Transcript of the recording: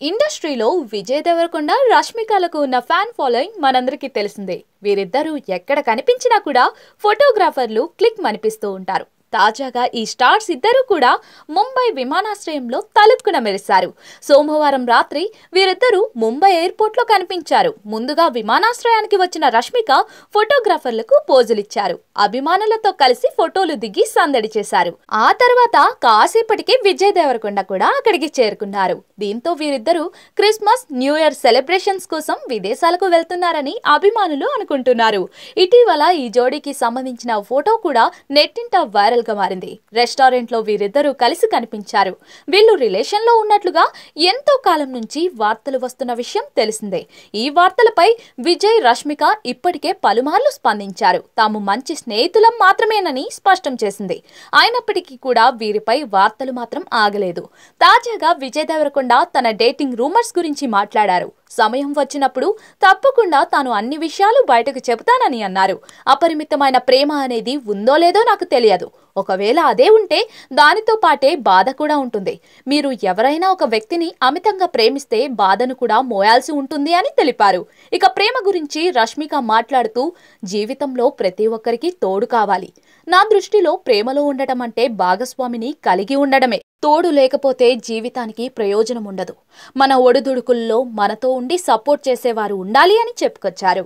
ఇండస్ట్రీలో విజయ్ దేవరకొండ రష్మికలకు ఉన్న fan following మనందరికీ తెలిసిందే. వీరిద్దరూ ఎక్కడ కనిపించినా కూడా ఫోటోగ్రాఫర్లు క్లిక్ మనిపిస్తూ ఉంటారు. తాజాగా ఈ స్టార్స్ ఇద్దరు కూడా ముంబై విమానాశ్రయంలో తలుపుకున మెరిశారు. సోమవారం రాత్రి వీరిద్దరూ ముంబై ఎయిర్పోర్ట్ లో కనిపించారు. ముందుగా విమానాశ్రయానికి వచ్చిన రష్మిక ఫోటోగ్రాఫర్లకు పోజులిచ్చారు. అభిమానులతో కలిసి ఫోటోలు దిగి సందడి చేశారు. ఆ తర్వాత కాసేపటికి విజయ్ దేవరకొండ కూడా అక్కడికి చేరుకున్నారు. దీంతో వీరిద్దరూ క్రిస్మస్, న్యూ ఇయర్ సెలబ్రేషన్స్ కోసం విదేశాలకు వెళ్తున్నారని అభిమానులు అనుకుంటున్నారు. ఇటీవల ఈ జోడీకి సంబంధించిన ఫోటో కూడా నెట్టింట వైరల్ గా మారింది. రెస్టారెంట్ లో వీరిద్దరూ కలిసి కనిపించారు. వీళ్ళు రిలేషన్ లో ఉన్నట్లుగా ఎంతో కాలం నుంచి వార్తలు వస్తున్న విషయం తెలిసిందే. ఈ వార్తలపై విజయ్, రష్మిక ఇప్పటికే పలుమార్లు స్పందించారు. తాము మంచి స్నేహితులం మాత్రమేనని స్పష్టం చేసింది. అయినప్పటికీ కూడా వీరిపై వార్తలు మాత్రం ఆగలేదు. తాజాగా విజయ్ దేవరకొండ తన డేటింగ్ రూమర్స్ గురించి మాట్లాడారు. సమయం వచ్చినప్పుడు తప్పకుండా తాను అన్ని విషయాలు బయటకు చెబుతానని అన్నారు. అపరిమితమైన ప్రేమ అనేది ఉందో లేదో నాకు తెలియదు. ఒకవేళ అదే ఉంటే దానితో పాటే బాధ కూడా ఉంటుంది. మీరు ఎవరైనా ఒక వ్యక్తిని అమితంగా ప్రేమిస్తే బాధను కూడా మోయాల్సి ఉంటుంది అని తెలిపారు. ఇక ప్రేమ గురించి రష్మిక మాట్లాడుతూ, జీవితంలో ప్రతి ఒక్కరికి తోడు కావాలి. నా దృష్టిలో ప్రేమలో ఉండటం అంటే భాగస్వామిని కలిగి ఉండడమే. తోడు లేకపోతే జీవితానికి ప్రయోజనం ఉండదు. మన ఒడిదుడుకుల్లో మనతో ఉండి సపోర్ట్ చేసేవారు ఉండాలి అని చెప్పుకొచ్చారు.